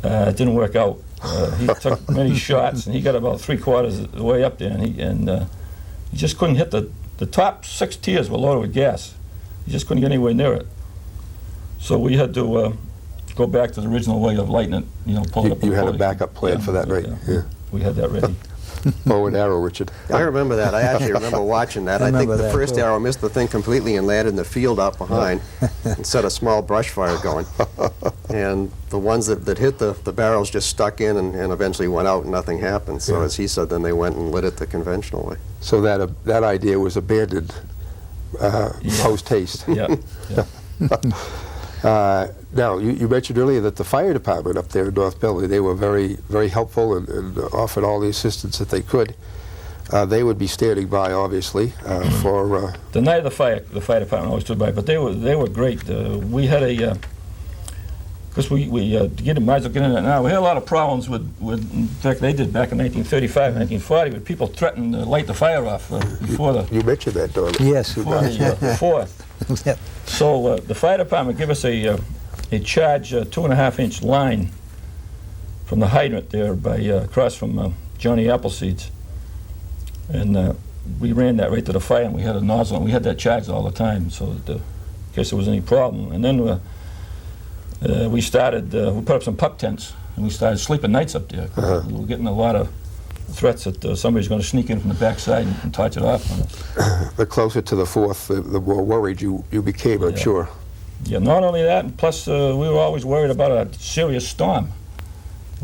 It didn't work out. He took many shots, and he got about 3/4 of the way up there, and he just couldn't hit the top 6 tiers were loaded with gas. He just couldn't get anywhere near it. So we had to go back to the original way of lighting it. You know, pull it up. You had a backup plan for that, right? Yeah. We had that ready. Bow and arrow, Richard. I remember that. I actually remember watching that. I think the first arrow missed the thing completely and landed in the field out behind and set a small brush fire going. And the ones that hit the barrels just stuck in and eventually went out and nothing happened. So as he said, then they went and lit it the conventional way. So that idea was abandoned post-haste. Yeah. Now, you mentioned earlier that the fire department up there in North Beverly, they were very, very helpful and offered all the assistance that they could. They would be standing by, obviously, for... The night of the fire department always stood by, but they were great. We had a... Because we might as well get into it now. We had a lot of problems with, in fact, they did back in 1935, 1940, with people threatening to light the fire off before the... You mentioned that, Don. Yes. Before the 4th. Yep. So the fire department gave us a charge 2.5-inch line from the hydrant there by across from Johnny Appleseed's, and we ran that right to the fire, and we had a nozzle, and we had that charged all the time, so that in case there was any problem. And then we started, we put up some pup tents, and we started sleeping nights up there. We were getting a lot of threats that somebody's going to sneak in from the backside and touch it off on us. The closer to the 4th, the more worried you became, I'm sure. Yeah, not only that, and plus we were always worried about a serious storm.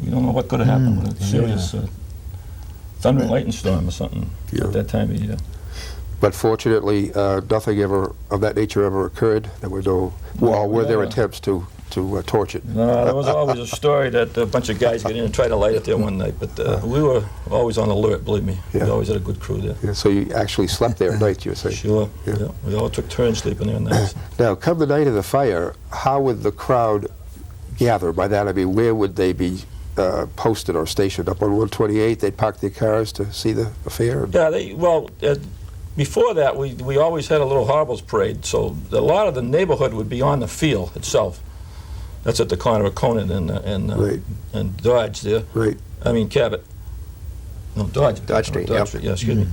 We don't know what could have happened with a serious thunder and lightning storm or something at that time of year. But fortunately, nothing ever of that nature ever occurred. There were no, well, were there attempts to torch it? No, there was always a story that a bunch of guys get in and try to light it there one night, but we were always on alert, believe me. We always had a good crew there. Yeah, so you actually slept there at night, you were saying? Sure, yeah. We all took turns sleeping there nights. Now, come the night of the fire, how would the crowd gather? By that I mean, where would they be posted or stationed? Up on 128, they'd park their cars to see the affair? Yeah, before that, we always had a little Horribles parade, so a lot of the neighborhood would be on the field itself. That's at the corner of Conant and Dodge there. Right. I mean Cabot. No, Dodge. Dodge Street, yeah, excuse me.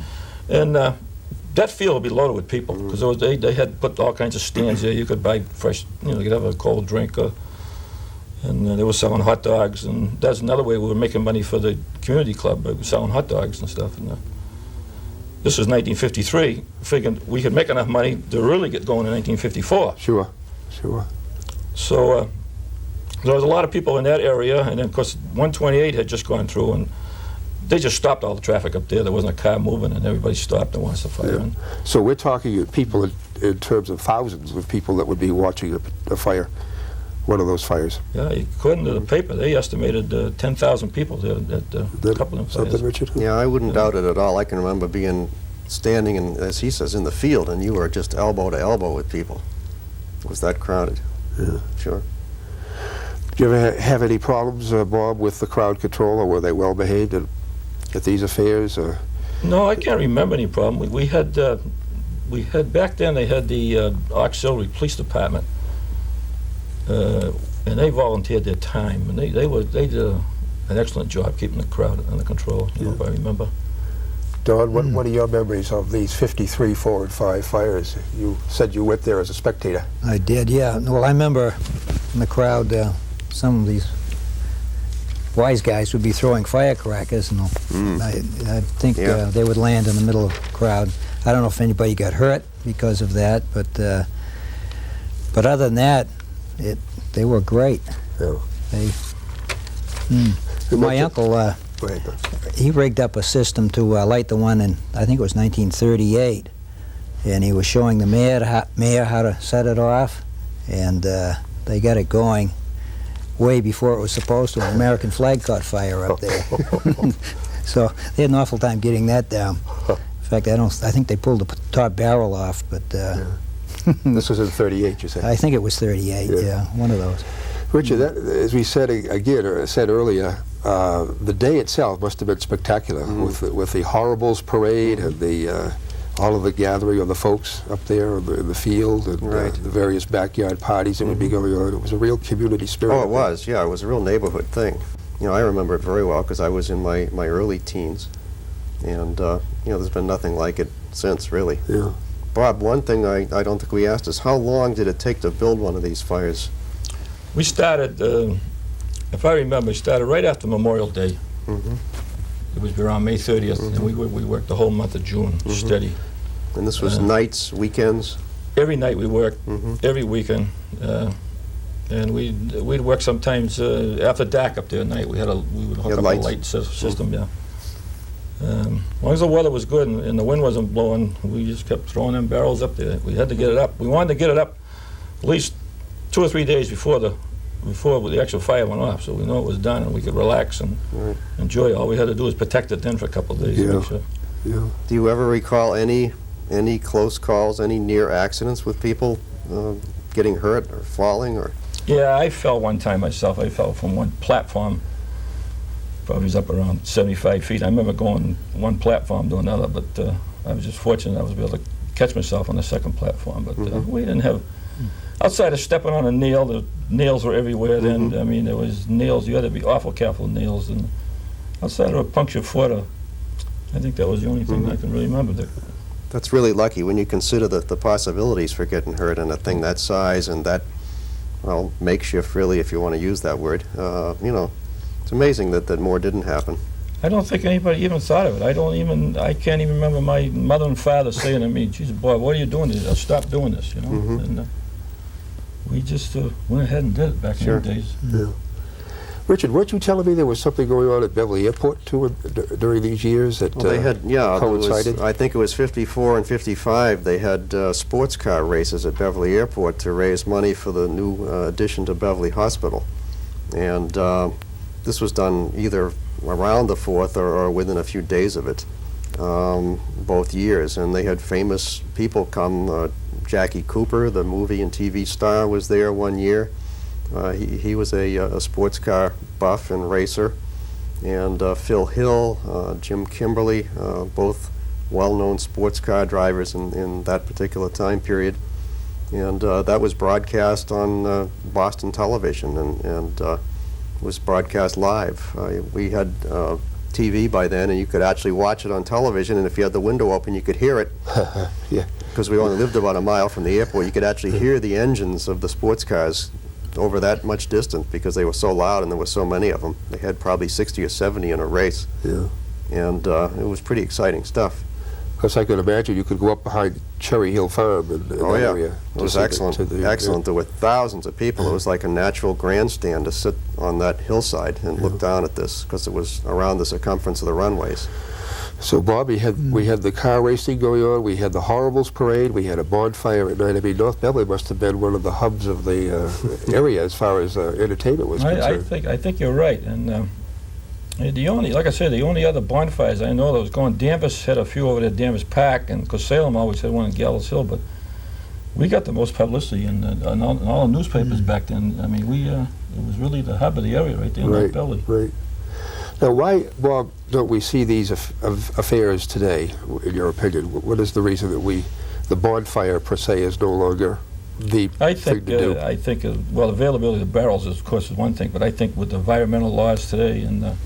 And that field would be loaded with people, because they had put all kinds of stands there. You could buy fresh, you could have a cold drink, and they were selling hot dogs, and that's another way we were making money for the community club, by selling hot dogs and stuff. And this was 1953, figuring we could make enough money to really get going in 1954. Sure. So there was a lot of people in that area, and then of course 128 had just gone through, and they just stopped all the traffic up there. There wasn't a car moving, and everybody stopped and watched the fire. Yeah. So we're talking people in terms of thousands of people that would be watching a fire, one of those fires. Yeah, according to the paper, they estimated 10,000 people there at a couple of them fires. Richard? Yeah, I wouldn't doubt it at all. I can remember standing, as he says, in the field, and you were just elbow to elbow with people. It was that crowded. Yeah. Sure. Do you ever have any problems, Bob, with the crowd control, or were they well behaved at these affairs? Or? No, I can't remember any problem. We had back then. They had the auxiliary police department, and they volunteered their time, and they did an excellent job keeping the crowd under control. If I remember. Don, what are your memories of these 53, 4, and 5 fires? You said you went there as a spectator. I did, yeah. Well, I remember in the crowd, some of these wise guys would be throwing firecrackers, and I think they would land in the middle of the crowd. I don't know if anybody got hurt because of that, but other than that, they were great. Yeah. My uncle, he rigged up a system to light the one in, I think it was 1938, and he was showing the mayor how to set it off, and they got it going way before it was supposed to. An American flag caught fire up there. So they had an awful time getting that down. In fact, I think they pulled the top barrel off, but... This was in 38, you said? I think it was 38, yeah, one of those. Richard, as we said said earlier, the day itself must have been spectacular with the Horribles parade and the all of the gathering of the folks up there in the field and Right. the various backyard parties that would be going on. It was a real community spirit. Oh, up it there. was, yeah, it was a real neighborhood thing. You know, I remember it very well because I was in my early teens, and, you know, there's been nothing like it since, really. Yeah. Bob, one thing I don't think we asked is how long did it take to build one of these fires? We started, if I remember, we started right after Memorial Day. Mm-hmm. It was around May 30th, and we worked the whole month of June, steady. And this was nights, weekends? Every night we worked, Mhm. every weekend, and we'd work sometimes after dark up there at night. We would hook had up lights? a light system, yeah. As long as the weather was good and the wind wasn't blowing, we just kept throwing them barrels up there. We had to get it up. We wanted to get it up at least 2 or 3 days before the actual fire went off, so we know it was done and we could relax and Right. enjoy it. All we had to do was protect it then for a couple of days. to Yeah. make sure. Yeah. Do you ever recall any close calls, any near accidents with people getting hurt or falling or? Yeah, I fell one time myself. I fell from one platform. Probably was up around 75 feet. I remember going one platform to another, but I was just fortunate I was able to catch myself on the second platform. But we didn't have, outside of stepping on a nail, the nails were everywhere then. I mean, there was nails. You had to be awful careful with nails. And outside of a punctured foot, I think that was the only thing I can really remember. That's really lucky when you consider the possibilities for getting hurt in a thing that size and that, well, makeshift really, if you want to use that word. You know, it's amazing that more didn't happen. I don't think anybody even thought of it. I can't even remember my mother and father saying to me, "Geez, boy, what are you doing? Stop doing this," you know. And we just went ahead and did it back Sure. in the days. Yeah. Richard, weren't you telling me there was something going on at Beverly Airport too during these years that Well, they had, yeah, there was, coincided? I think it was 54 and 55, they had sports car races at Beverly Airport to raise money for the new addition to Beverly Hospital. And this was done either around the 4th or within a few days of it, both years. And they had famous people come. Jackie Cooper, the movie and TV star, was there one year. He was a sports car buff and racer. And Phil Hill, Jim Kimberly, both well-known sports car drivers in that particular time period. And that was broadcast on Boston television and was broadcast live. We had TV by then, and you could actually watch it on television, and if you had the window open, you could hear it. Yeah. Because we only lived about a mile from the airport, you could actually hear the engines of the sports cars over that much distance because they were so loud and there were so many of them. They had probably 60 or 70 in a race. Yeah. And it was pretty exciting stuff. Because I could imagine you could go up behind Cherry Hill Farm in Oh that yeah, area. it was excellent. Excellent. There were thousands of people. It was like a natural grandstand to sit on that hillside and look down at this because it was around the circumference of the runways. So, Bob, we had the car racing going on, we had the Horribles Parade, we had a bonfire at night. I mean, North Beverly must have been one of the hubs of the area as far as entertainment was concerned. I think you're right. And like I said, the only other bonfires I know that was going, Danvers had a few over there, Danvers Park, and because Salem always had one in Gallows Hill, but we got the most publicity in all the newspapers back then. I mean, it was really the hub of the area right there in North Beverly. Right. Now, why, Bob, don't we see these affairs today, in your opinion? What is the reason that the bonfire per se is no longer the thing to do? I think, well, availability of the barrels, of course, is one thing, but I think with the environmental laws today and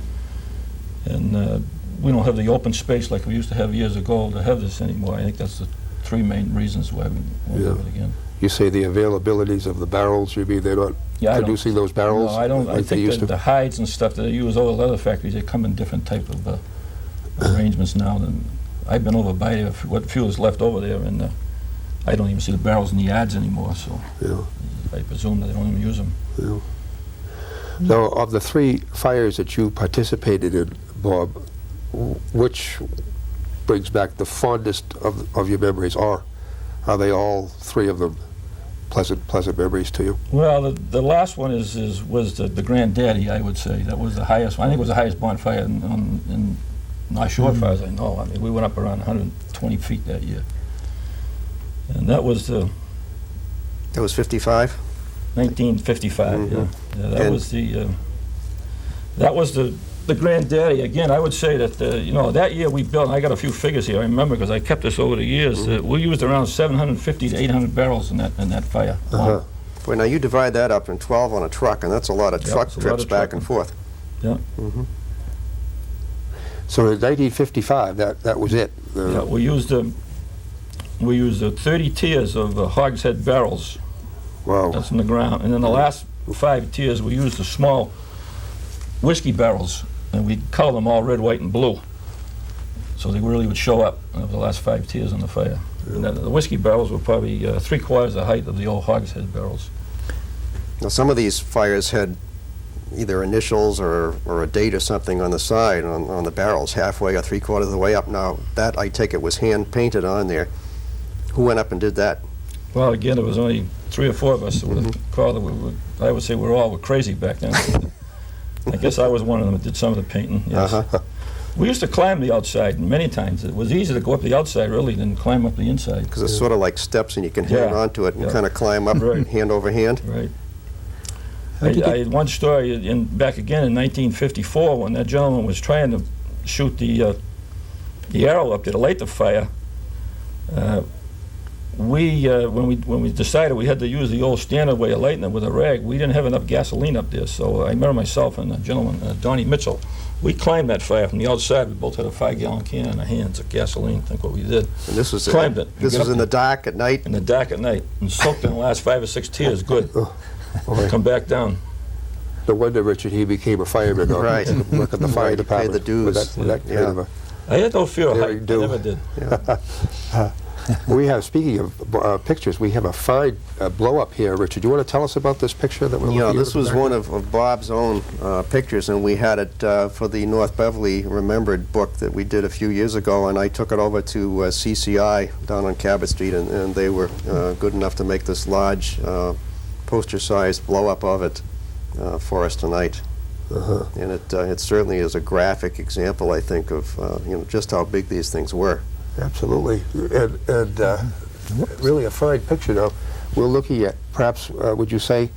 we don't have the open space like we used to have years ago to have this anymore. I think that's the 3 main reasons why we won't have it again. You say the availabilities of the barrels, you mean they're not producing those barrels? No, I don't. Like I think that the hides and stuff that they use all the leather factories, they come in different type of arrangements now. Than I've been over by there, what fuel is left over there, and I don't even see the barrels in the yards anymore, so I presume that they don't even use them. Yeah. Now, of the 3 fires that you participated in, Bob, which brings back the fondest of your memories, or are they all 3 of them pleasant memories to you? Well, the last one was the granddaddy, I would say. That was the highest one. I think it was the highest bonfire in North Shore, as far as I know. I mean, we went up around 120 feet that year. And that was the... That was 55? 1955, yeah. That was the the granddaddy, again, I would say that, you know, that year we built, I got a few figures here, I remember, because I kept this over the years, we used around 750 to 800 barrels in that fire. Boy, now you divide that up in 12 on a truck, and that's a lot of truck it's a lot trips of back trucking. and forth. Yeah. So in 1955, that was it. Yeah, we used 30 tiers of hogshead barrels. Wow. That's in the ground. And then the last 5 tiers, we used the small whiskey barrels, and we color them all red, white, and blue. So they really would show up over the last 5 tiers on the fire. And the whiskey barrels were probably 3/4 the height of the old hogshead barrels. Now, some of these fires had either initials or a date or something on the side, on the barrels, halfway or 3/4 of the way up. Now, that, I take it, was hand-painted on there. Who went up and did that? Well, again, there was only 3 or 4 of us that would have called it. I would say we were crazy back then. I guess I was one of them that did some of the painting, yes. We used to climb the outside many times. It was easier to go up the outside, really, than climb up the inside. Because it's sort of like steps, and you can hang onto it and kind of climb up hand over hand. Right. I had one story back again in 1954 when that gentleman was trying to shoot the arrow up there to light the fire. When we decided we had to use the old standard way of lighting it with a rag, we didn't have enough gasoline up there. So I remember myself and a gentleman, Donnie Mitchell, we climbed that fire from the outside. We both had a 5-gallon can in our hands of gasoline. Think what we did. And this was climbed it. This was in the dark at night. In the dark at night, and soaked in the last 5 or 6 tiers. Good. Come back down. No wonder, Richard, he became a fireman. Right. Look at the fire department. Pay the dues. With that kind of a I had no fear of Very height. I do. never did. We have, speaking of pictures, we have a fine blow-up here, Richard. Do you want to tell us about this picture that we're looking at? This was one of Bob's own pictures, and we had it for the North Beverly Remembered book that we did a few years ago, and I took it over to CCI down on Cabot Street, and they were good enough to make this large poster-sized blow-up of it for us tonight. And it certainly is a graphic example, I think, of just how big these things were. Absolutely, and really a fine picture. Now, we're looking at perhaps, would you say,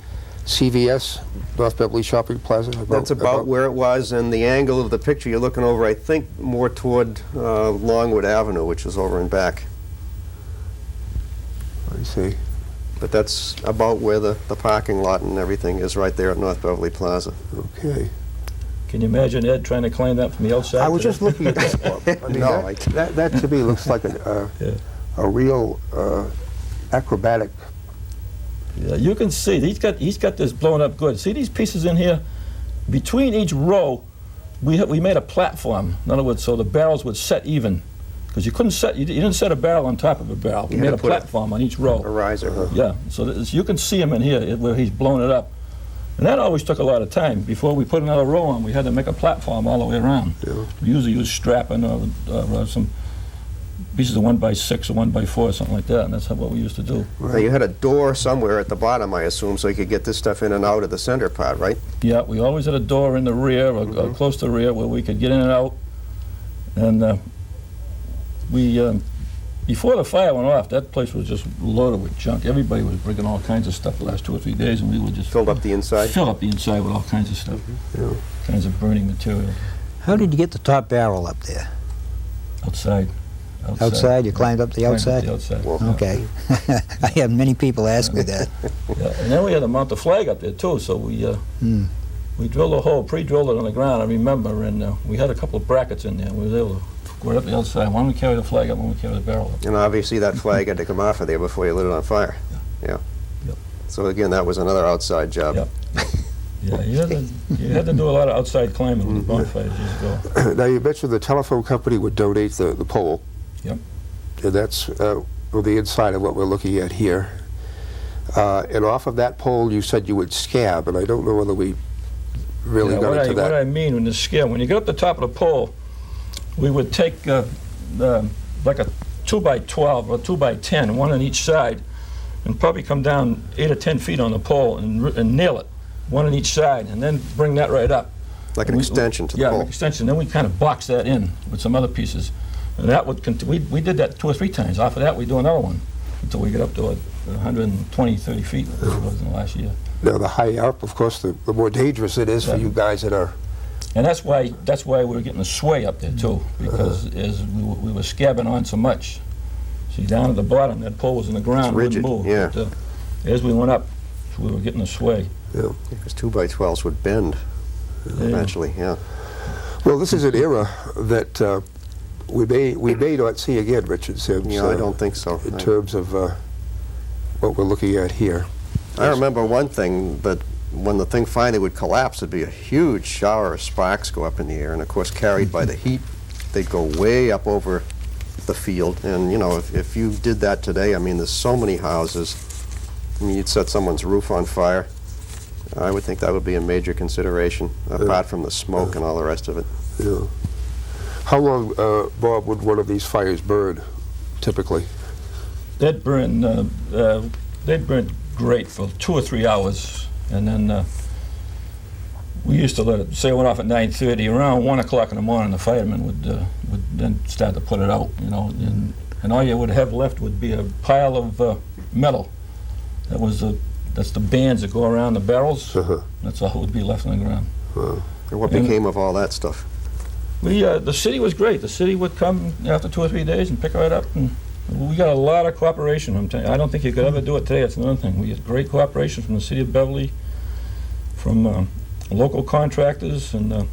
CVS, North Beverly Shopping Plaza? That's about where it was, and the angle of the picture you're looking over, I think, more toward Longwood Avenue, which is over and back. I see. But that's about where the parking lot and everything is, right there at North Beverly Plaza. Okay. Can you imagine Ed trying to climb that from the outside? I was just looking at this. I mean, that to me looks like a real acrobatic. Yeah, you can see he's got this blown up good. See these pieces in here? Between each row, we made a platform. In other words, so the barrels would set even, because you didn't set a barrel on top of a barrel. We made a platform on each row. A riser. Yeah, so you can see him in here where he's blown it up. And that always took a lot of time. Before we put another row on, we had to make a platform all the way around. Yeah. We usually use strapping or some pieces of 1x6 or 1x4 or something like that, and that's what we used to do. Now, you had a door somewhere at the bottom, I assume, so you could get this stuff in and out of the center part, right? Yeah, we always had a door in the rear or close to the rear where we could get in and out. And before the fire went off, that place was just loaded with junk. Everybody was bringing all kinds of stuff the last 2 or 3 days, and we would just Filled up the inside? fill up the inside with all kinds of stuff, kinds of burning material. How did you get the top barrel up there? Outside. Outside? You climbed up the outside? The outside. Okay. I have many people ask me that. Yeah, and then we had to mount the flag up there too, so we drilled a hole, pre-drilled it on the ground, I remember, and we had a couple of brackets in there, and we was able to go right up the outside. When we carry the flag up, when we carry the barrel up. And obviously that flag had to come off of there before you lit it on fire. Yeah. Yep. So again, that was another outside job. Yep. Yeah, you had to do a lot of outside climbing with the bonfires years ago. Now, you mentioned the telephone company would donate the pole. Yep. And that's on the inside of what we're looking at here. And off of that pole, you said you would scab, and I don't know whether we really got into that. What I mean when the scab, when you get up the top of the pole, we would take like a 2x12 or 2x10, one on each side, and probably come down 8 or 10 feet on the pole and nail it, one on each side, and then bring that right up. Like an extension to the pole. Yeah, an extension. Then we kind of box that in with some other pieces. And that would we did that 2 or 3 times. Off of that, we do another one until we get up to 120, 30 feet, which was in the last year. Now, the higher up, of course, the more dangerous it is for you guys that are And that's why we were getting the sway up there too, because as we were scabbing on so much. See, down at the bottom, that pole was in the ground, rigid, wouldn't move. yeah. But, as we went up, we were getting the sway. Yeah. Because 2x12s would bend eventually, yeah. Well, this is an era that we may not see again, Richard Symmes. Yeah, I don't think so. In terms of what we're looking at here. I remember one thing, that when the thing finally would collapse, it'd be a huge shower of sparks go up in the air, and of course carried by the heat, they'd go way up over the field. And you know, if you did that today, I mean, there's so many houses. I mean, you'd set someone's roof on fire. I would think that would be a major consideration, apart from the smoke and all the rest of it. Yeah. How long, Bob, would one of these fires burn, typically? They'd burn great for 2 or 3 hours, and then we used to let it, say it went off at 9:30, around 1 o'clock in the morning the firemen would then start to put it out, you know, and all you would have left would be a pile of metal. That's the bands that go around the barrels. That's all would be left on the ground. And what became of all that stuff? The city was great. The city would come after 2 or 3 days and pick it up, and we got a lot of cooperation. I'm telling you, I don't think you could ever do it today. That's another thing. We get great cooperation from the city of Beverly, from local contractors, and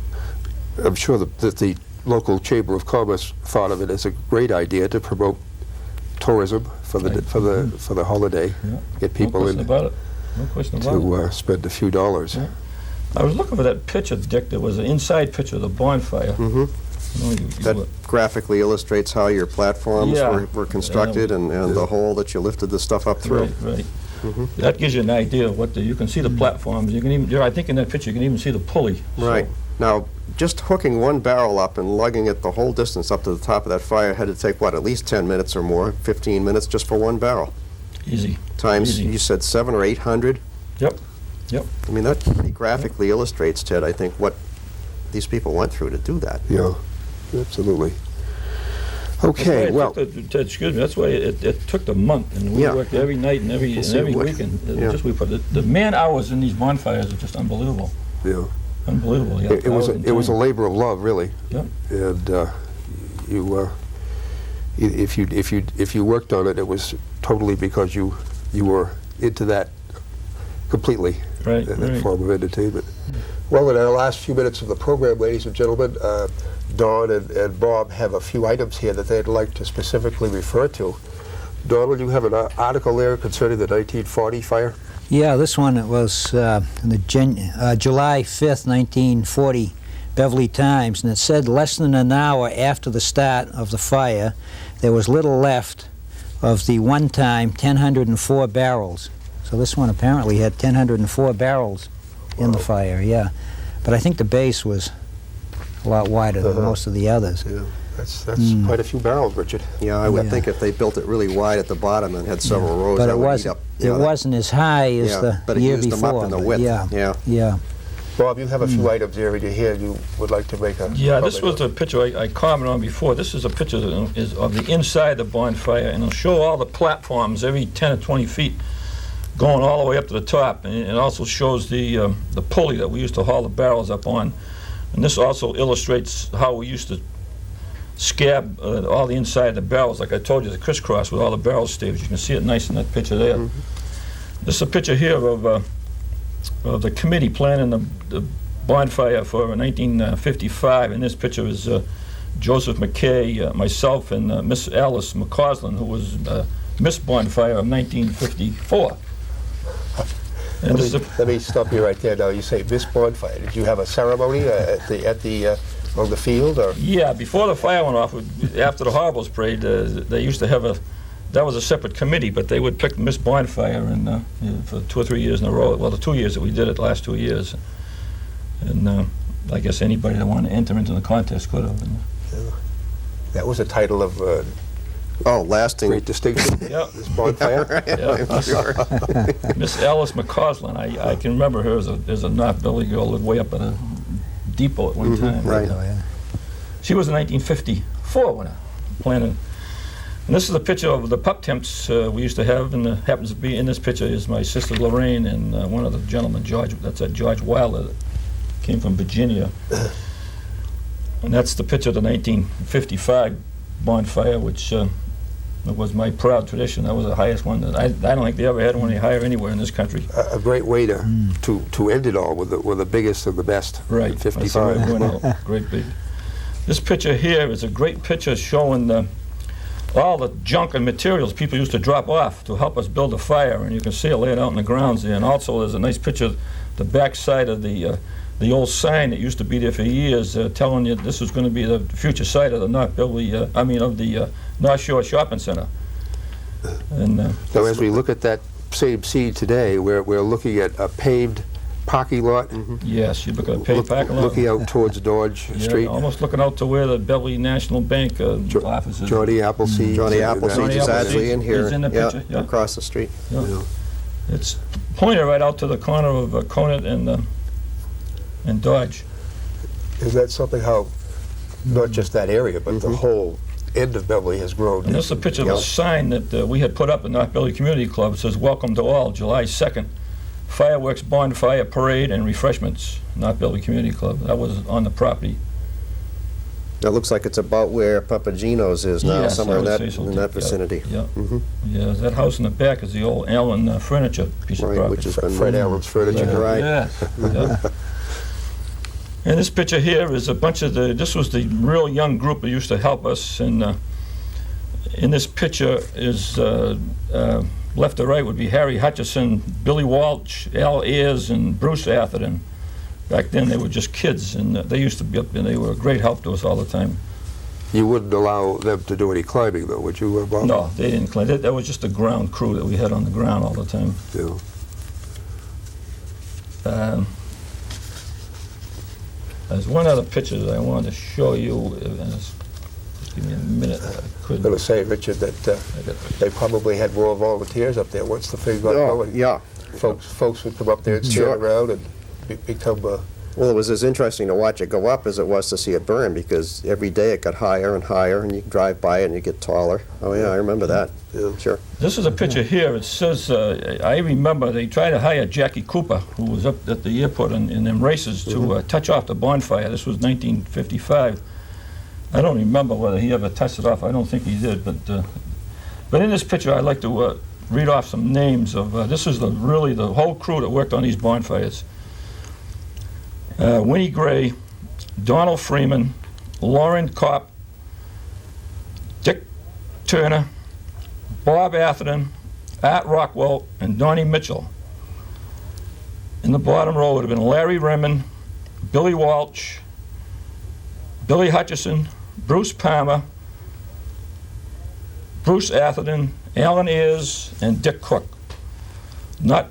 I'm sure that the local Chamber of Commerce thought of it as a great idea to promote tourism for the holiday. Yeah. Get people no in about it. No question about it. to spend a few dollars. Yeah. I was looking for that picture, Dick. There was an inside picture of the bonfire. Mm-hmm. That graphically illustrates how your platforms were constructed, and the hole that you lifted the stuff up through. Right. That gives you an idea of what you can see the platforms. You can even, I think in that picture you can even see the pulley. Right. Now, just hooking one barrel up and lugging it the whole distance up to the top of that fire had to take, what, at least 10 minutes or more, 15 minutes just for one barrel. Easy. Times, Easy. you said 700 or 800? Yep. I mean, that pretty graphically illustrates, Ted, I think, what these people went through to do that. Yeah, absolutely. Okay, well, Excuse me, that's why it took the month, and we worked every night and every weekend. We put the man hours in these bonfires are just unbelievable. Yeah. Unbelievable. Yeah, it was a labor of love, really. Yeah. And if you worked on it, it was totally because you were into that completely. Right. That form of entertainment. Well, in our last few minutes of the program, ladies and gentlemen, Don and Bob have a few items here that they'd like to specifically refer to. Don, will you have an article there concerning the 1940 fire? Yeah, this one, it was in the July 5th, 1940 Beverly Times, and it said less than an hour after the start of the fire, there was little left of the one-time 1,004 barrels. So this one apparently had 1,004 barrels in the fire, yeah. But I think the base was a lot wider than most of the others. Yeah, that's quite a few barrels, Richard. Yeah, I would think if they built it really wide at the bottom and had several rows, that would eat up. It wasn't as high as the but it year used before. them up in the width. Yeah. Bob, you have a few items there in your hand you would like to make a Yeah, this was the picture I commented on before. This is a picture of the inside of the bonfire, and it'll show all the platforms every 10 or 20 feet going all the way up to the top, and it also shows the pulley that we used to haul the barrels up on. And this also illustrates how we used to scab all the inside of the barrels, like I told you, the crisscross with all the barrel staves. You can see it nice in that picture there. This is a picture here of the committee planning the bonfire for 1955, and this picture is Joseph McKay, myself, and Miss Alice McCausland, who was Miss Bonfire of 1954. And let me stop you right there. Now, you say Miss Bonfire. Did you have a ceremony on the field, or? Yeah, before the fire went off, after the Horribles Parade, they used to have that was a separate committee, but they would pick Miss Bonfire and for 2 or 3 years in a row. Well, the 2 years that we did it, the last 2 years. And I guess anybody that wanted to enter into the contest could have. That was a title of lasting great distinction. Yeah. Miss Bonfire. Miss Alice McCausland. I can remember her as a North Beverly girl, lived way up at a depot at one time. Right. She was in 1954 when I planted. And this is a picture of the pup temps we used to have, and happens to be in this picture is my sister Lorraine and one of the gentlemen, George. That's George Wilder, that came from Virginia. And that's the picture of the 1955 bonfire, which it was my proud tradition. That was the highest one. That I don't think they ever had one higher anywhere in this country. A great way to end it all with the biggest and the best. Right. 55. Great big. This picture here is a great picture showing all the junk and materials people used to drop off to help us build a fire, and you can see it laid out in the grounds there. And also there's a nice picture of the back side of the old sign that used to be there for years, telling you this was going to be the future site of the North Shore Shopping Center. And so as we look at that same scene today, we're looking at a paved parking lot. Yes, you look at a paved parking lot. Looking out towards Dodge Street. Almost looking out to where the Beverly National Bank office is. Johnny Appleseed. Johnny Appleseed is actually in here. He's in the picture, yeah. Across the street. Yeah. It's pointed right out to the corner of Conant and Dodge. Is that something how, not just that area, but the whole end of Beverly has grown? And this is a picture of a sign that we had put up at North Beverly Community Club. It says, "Welcome to all, July 2nd. Fireworks, bonfire, parade, and refreshments, North Beverly Community Club." That was on the property. It looks like it's about where Papagino's is now, Yes, somewhere I in would that, say so, in too. that vicinity. Yeah. Yeah, that house in the back is the old Allen furniture piece of Right, property. which has been Fred Allen's furniture. Yeah. Right. Yes. Yeah. And this picture here is a bunch of this was the real young group that used to help us, and in this picture is left to right would be Harry Hutchison, Billy Walsh, Al Ayers, and Bruce Atherton. Back then they were just kids, and they used to be up, and they were a great help to us all the time. You wouldn't allow them to do any climbing, though, would you, Bob? No, they didn't climb. That was just a ground crew that we had on the ground all the time. Yeah. There's one other picture that I wanted to show you. Just give me a minute. I I'm couldn't. going to say, Richard, that they probably had more volunteers up there once the thing got going. Yeah. Folks would come up there and stand Sure. around and become... Well, it was as interesting to watch it go up as it was to see it burn, because every day it got higher and higher, and you drive by it and you get taller. Oh yeah, I remember that. Yeah. Sure. This is a picture here. It says, I remember they tried to hire Jackie Cooper, who was up at the airport in them races, to touch off the bonfire. This was 1955. I don't remember whether he ever touched it off. I don't think he did. But in this picture, I'd like to read off some names of, this is really the whole crew that worked on these bonfires. Winnie Gray, Donald Freeman, Lauren Kopp, Dick Turner, Bob Atherton, Art Rockwell, and Donnie Mitchell. In the bottom row would have been Larry Remmen, Billy Walsh, Billy Hutchison, Bruce Palmer, Bruce Atherton, Alan Ayers, and Dick Cook. Not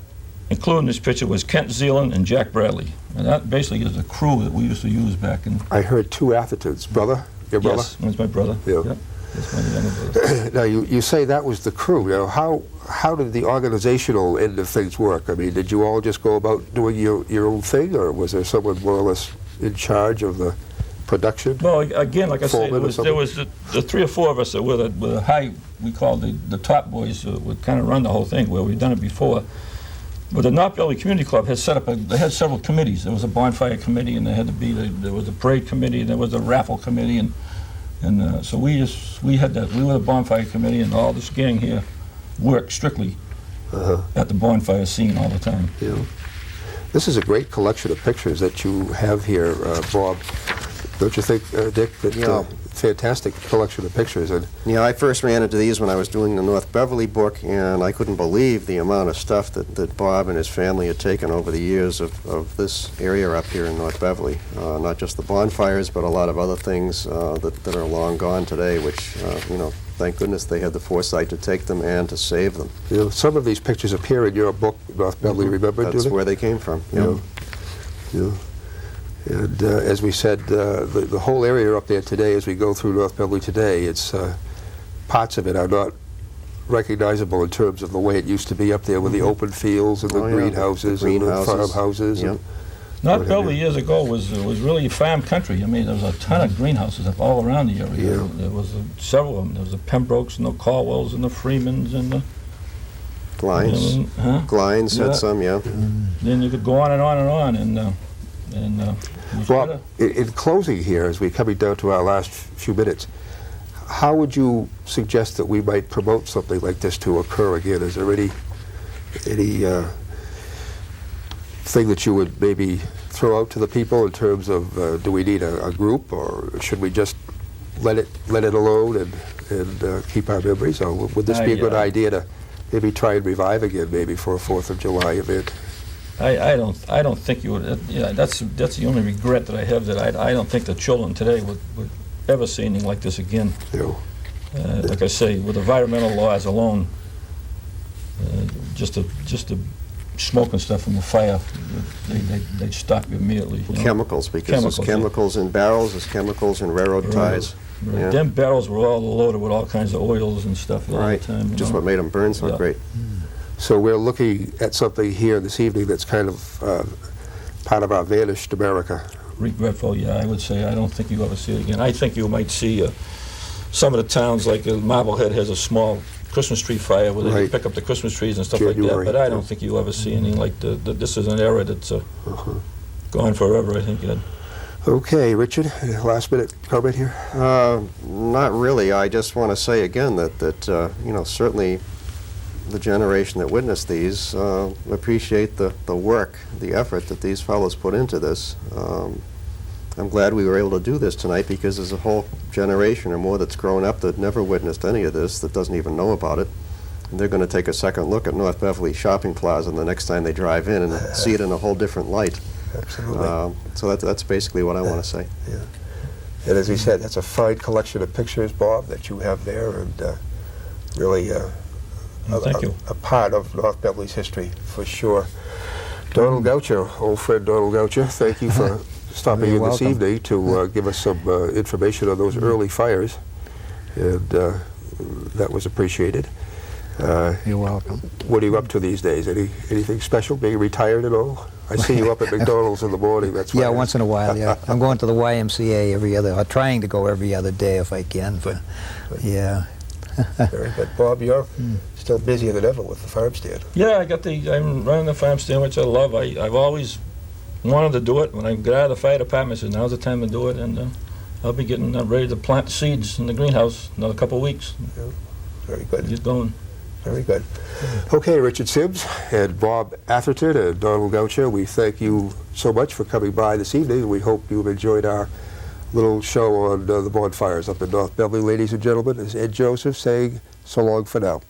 including this picture was Kent Zeeland and Jack Bradley. And that basically is the crew that we used to use back in... I heard two Athertons. Brother? Your brother? Yes, one's my brother. Yeah. Yep. That's my younger brother. Now, you say that was the crew. You know, how did the organizational end of things work? I mean, did you all just go about doing your own thing, or was there someone more or less in charge of the production? Well, again, like I said, Foreman or there was the 3 or 4 of us that were the high, we called the top boys, would kind of run the whole thing, where we'd done it before. But the North Beverly Community Club had set up, they had several committees. There was a bonfire committee, and there had to be, there was a parade committee, and there was a raffle committee, and so we had that. We were the bonfire committee, and all this gang here worked strictly at the bonfire scene all the time. Yeah. This is a great collection of pictures that you have here, Bob. Don't you think, Dick, that Yeah. Fantastic collection of pictures? And Yeah, I first ran into these when I was doing the North Beverly book, and I couldn't believe the amount of stuff that Bob and his family had taken over the years of this area up here in North Beverly. Not just the bonfires, but a lot of other things that are long gone today, which, you know, thank goodness they had the foresight to take them and to save them. you know, some of these pictures appear in your book, North Beverly, remember? That's where they came from. Yeah. Yeah. And as we said, the whole area up there today, as we go through North Beverly today, it's parts of it are not recognizable in terms of the way it used to be up there with the open fields and the Oh, yeah. greenhouses The and the greenhouses. farmhouses. Yeah. And North Beverly years ago was really farm country. I mean, there was a ton of greenhouses up all around the area. Yeah. There was several of them. There was the Pembrokes and the Caldwells and the Freemans and the... Glines. Huh? Glines Yeah. had some, yeah. Then you could go on and on and on. And And it was Well, better. in closing here, as we're coming down to our last few minutes, how would you suggest that we might promote something like this to occur again? Is there any thing that you would maybe throw out to the people in terms of do we need a group, or should we just let it alone and keep our memories? Or would this be a good idea to maybe try and revive again, maybe for a 4th of July event? I don't think you would. Yeah, that's the only regret that I have, that I don't think the children today would ever see anything like this again. You know, Like I say, with environmental laws alone, just the smoke and stuff from the fire, they'd stop you immediately. You know? Chemicals, because there's chemicals in barrels, there's chemicals in railroad ties. Right. Yeah. Them barrels were all loaded with all kinds of oils and stuff all Right, the time. just what made them burn so Yeah. great. so we're looking at something here this evening that's kind of part of our vanished America. Regretful, yeah, I would say. I don't think you ever see it again. I think you might see some of the towns, like Marblehead has a small Christmas tree fire where they Right. pick up the Christmas trees and stuff January, like that, but I don't yeah. think you ever see anything like this is an era that's gone forever, I think, Ed. Okay, Richard, last minute comment here? Not really. I just want to say again that you know, certainly the generation that witnessed these appreciate the work, the effort that these fellows put into this. I'm glad we were able to do this tonight, because there's a whole generation or more that's grown up that never witnessed any of this, that doesn't even know about it. And they're going to take a second look at North Beverly Shopping Plaza the next time they drive in and see it in a whole different light. Absolutely. So that's basically what I want to say. Yeah. And as we said, that's a fine collection of pictures, Bob, that you have there, and really Thank you. a part of North Beverly's history, for sure. Donald Goucher, old friend Donald Goucher, thank you for stopping You're in this welcome. evening to give us some information on those early fires, and that was appreciated. You're welcome. What are you up to these days? Anything special? Being retired at all? I see you up at McDonald's in the morning. That's Yeah, why I- once in a while, yeah. I'm going to the YMCA or trying to go every other day if I can. But, yeah. Very good. Bob, you're still busier than ever with the farm stand. Yeah, I'm running the farm stand, which I love. I've always wanted to do it. When I got out of the fire department, I said, now's the time to do it, and I'll be getting ready to plant seeds in the greenhouse in another couple of weeks. Very good. Get going. Very good. Okay, Richard Symmes and Bob Atherton and Donald Goucher, we thank you so much for coming by this evening. We hope you've enjoyed our little show on the bonfires up in North Beverly. Ladies and gentlemen, this is Ed Joseph saying so long for now.